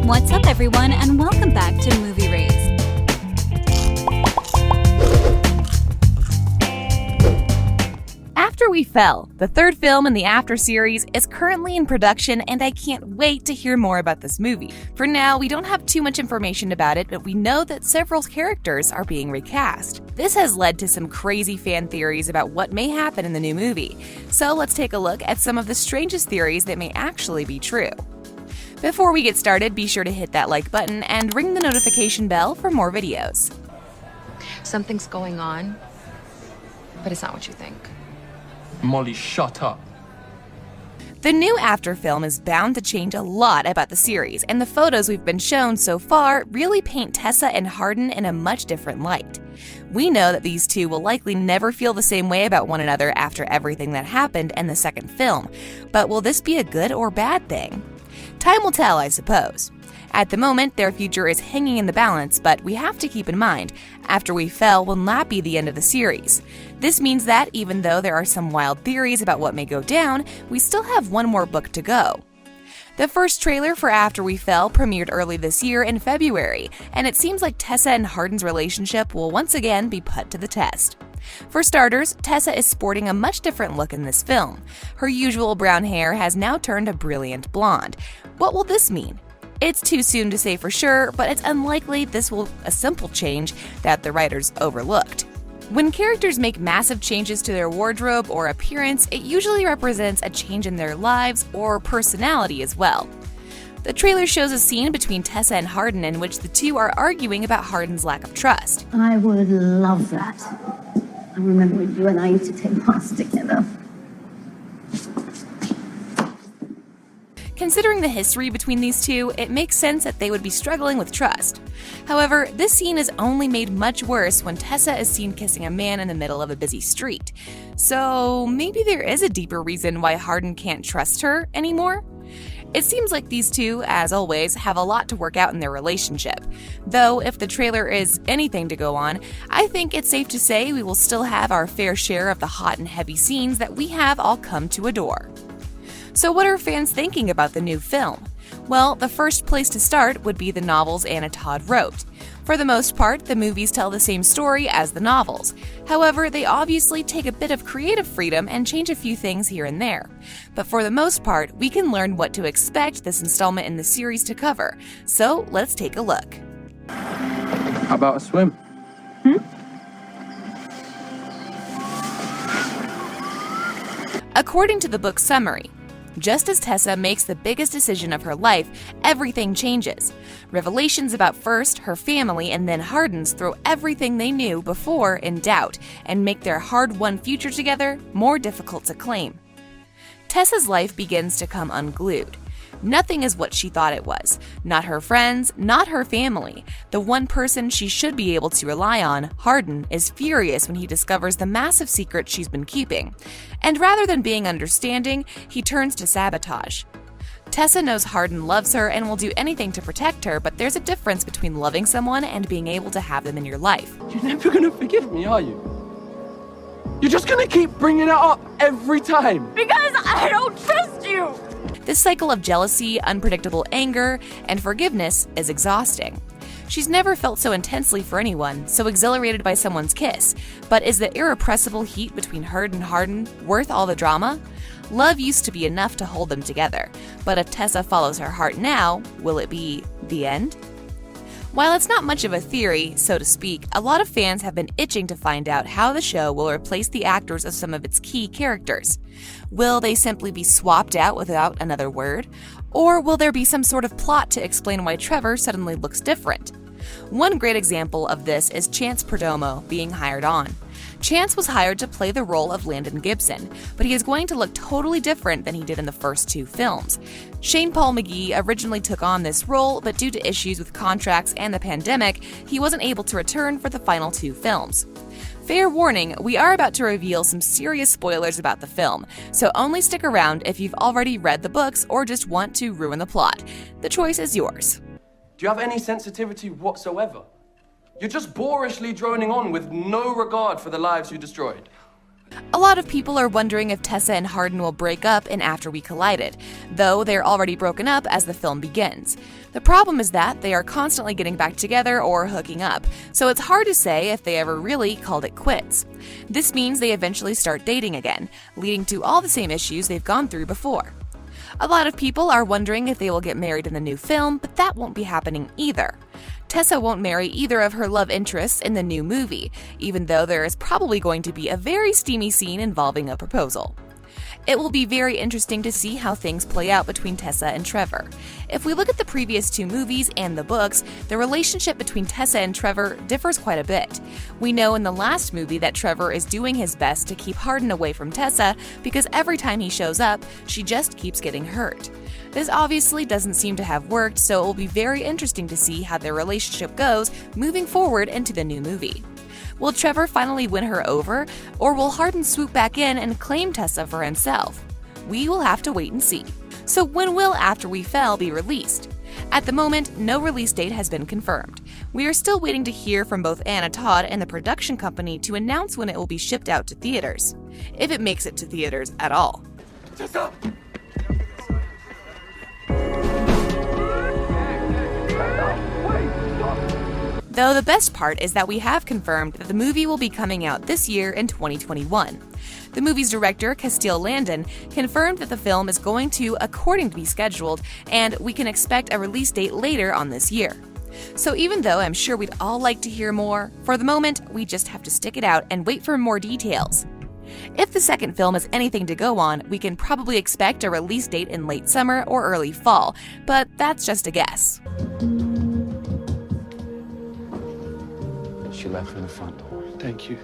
What's up, everyone, and welcome back to Movie Raise. After We Fell, the third film in the After series, is currently in production, and I can't wait to hear more about this movie. For now, we don't have too much information about it, but we know that several characters are being recast. This has led to some crazy fan theories about what may happen in the new movie. So let's take a look at some of the strangest theories that may actually be true. Before we get started, be sure to hit that like button and ring the notification bell for more videos. Something's going on, but it's not what you think. Molly, shut up. The new After film is bound to change a lot about the series, and the photos we've been shown so far really paint Tessa and Hardin in a much different light. We know that these two will likely never feel the same way about one another after everything that happened in the second film, but will this be a good or bad thing? Time will tell, I suppose. At the moment, their future is hanging in the balance, but we have to keep in mind, After We Fell will not be the end of the series. This means that even though there are some wild theories about what may go down, we still have one more book to go. The first trailer for After We Fell premiered early this year in February, and it seems like Tessa and Hardin's relationship will once again be put to the test. For starters, Tessa is sporting a much different look in this film. Her usual brown hair has now turned a brilliant blonde. What will this mean? It's too soon to say for sure, but it's unlikely this will a simple change that the writers overlooked. When characters make massive changes to their wardrobe or appearance, it usually represents a change in their lives or personality as well. The trailer shows a scene between Tessa and Hardin in which the two are arguing about Hardin's lack of trust. I would love that. I remember when you and I used to take baths together. Considering the history between these two, it makes sense that they would be struggling with trust. However, this scene is only made much worse when Tessa is seen kissing a man in the middle of a busy street. So maybe there is a deeper reason why Hardin can't trust her anymore? It seems like these two, as always, have a lot to work out in their relationship. Though, if the trailer is anything to go on, I think it's safe to say we will still have our fair share of the hot and heavy scenes that we have all come to adore. So what are fans thinking about the new film? Well, the first place to start would be the novels Anna Todd wrote. For the most part, the movies tell the same story as the novels. However, they obviously take a bit of creative freedom and change a few things here and there. But for the most part, we can learn what to expect this installment in the series to cover. So let's take a look. How about a swim? According to the book summary, just as Tessa makes the biggest decision of her life, everything changes. Revelations about first her family and then Hardin's throw everything they knew before in doubt and make their hard-won future together more difficult to claim. Tessa's life begins to come unglued. Nothing is what she thought it was. Not her friends, not her family. The one person she should be able to rely on, Hardin, is furious when he discovers the massive secret she's been keeping. And rather than being understanding, he turns to sabotage. Tessa knows Hardin loves her and will do anything to protect her, but there's a difference between loving someone and being able to have them in your life. You're never gonna forgive me, are you? You're just gonna keep bringing it up every time. Because I don't trust you! This cycle of jealousy, unpredictable anger, and forgiveness is exhausting. She's never felt so intensely for anyone, so exhilarated by someone's kiss. But is the irrepressible heat between her and Hardin worth all the drama? Love used to be enough to hold them together, but if Tessa follows her heart now, will it be the end? While it's not much of a theory, so to speak, a lot of fans have been itching to find out how the show will replace the actors of some of its key characters. Will they simply be swapped out without another word? Or will there be some sort of plot to explain why Trevor suddenly looks different? One great example of this is Chance Perdomo being hired on. Chance was hired to play the role of Landon Gibson, but he is going to look totally different than he did in the first two films. Shane Paul McGee originally took on this role, but due to issues with contracts and the pandemic, he wasn't able to return for the final two films. Fair warning, we are about to reveal some serious spoilers about the film, so only stick around if you've already read the books or just want to ruin the plot. The choice is yours. Do you have any sensitivity whatsoever? You're just boorishly droning on with no regard for the lives you destroyed. A lot of people are wondering if Tessa and Hardin will break up in After We Collided, though they're already broken up as the film begins. The problem is that they are constantly getting back together or hooking up, so it's hard to say if they ever really called it quits. This means they eventually start dating again, leading to all the same issues they've gone through before. A lot of people are wondering if they will get married in the new film, but that won't be happening either. Tessa won't marry either of her love interests in the new movie, even though there is probably going to be a very steamy scene involving a proposal. It will be very interesting to see how things play out between Tessa and Trevor. If we look at the previous two movies and the books, the relationship between Tessa and Trevor differs quite a bit. We know in the last movie that Trevor is doing his best to keep Hardin away from Tessa because every time he shows up, she just keeps getting hurt. This obviously doesn't seem to have worked, so it will be very interesting to see how their relationship goes moving forward into the new movie. Will Trevor finally win her over, or will Hardin swoop back in and claim Tessa for himself? We will have to wait and see. So when will After We Fell be released? At the moment, no release date has been confirmed. We are still waiting to hear from both Anna Todd and the production company to announce when it will be shipped out to theaters, if it makes it to theaters at all. Tessa! Though the best part is that we have confirmed that the movie will be coming out this year in 2021. The movie's director, Castile Landon, confirmed that the film is going to according to be scheduled, and we can expect a release date later on this year. So even though I'm sure we'd all like to hear more, for the moment, we just have to stick it out and wait for more details. If the second film is anything to go on, we can probably expect a release date in late summer or early fall, but that's just a guess. She left through the front door. Thank you.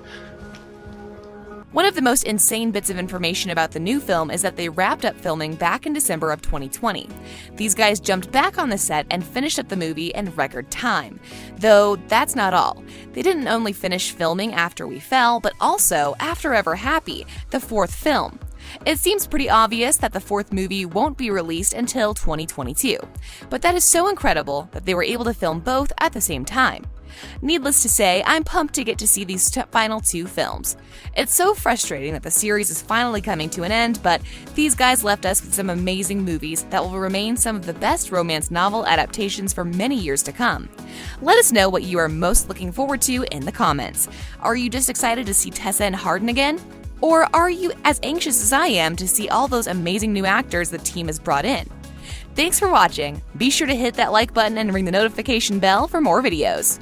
One of the most insane bits of information about the new film is that they wrapped up filming back in December of 2020. These guys jumped back on the set and finished up the movie in record time. Though that's not all. They didn't only finish filming After We Fell, but also After Ever Happy, the fourth film. It seems pretty obvious that the fourth movie won't be released until 2022, but that is so incredible that they were able to film both at the same time. Needless to say, I'm pumped to get to see these final two films. It's so frustrating that the series is finally coming to an end, but these guys left us with some amazing movies that will remain some of the best romance novel adaptations for many years to come. Let us know what you are most looking forward to in the comments. Are you just excited to see Tessa and Hardin again? Or are you as anxious as I am to see all those amazing new actors the team has brought in? Thanks for watching. Be sure to hit that like button and ring the notification bell for more videos.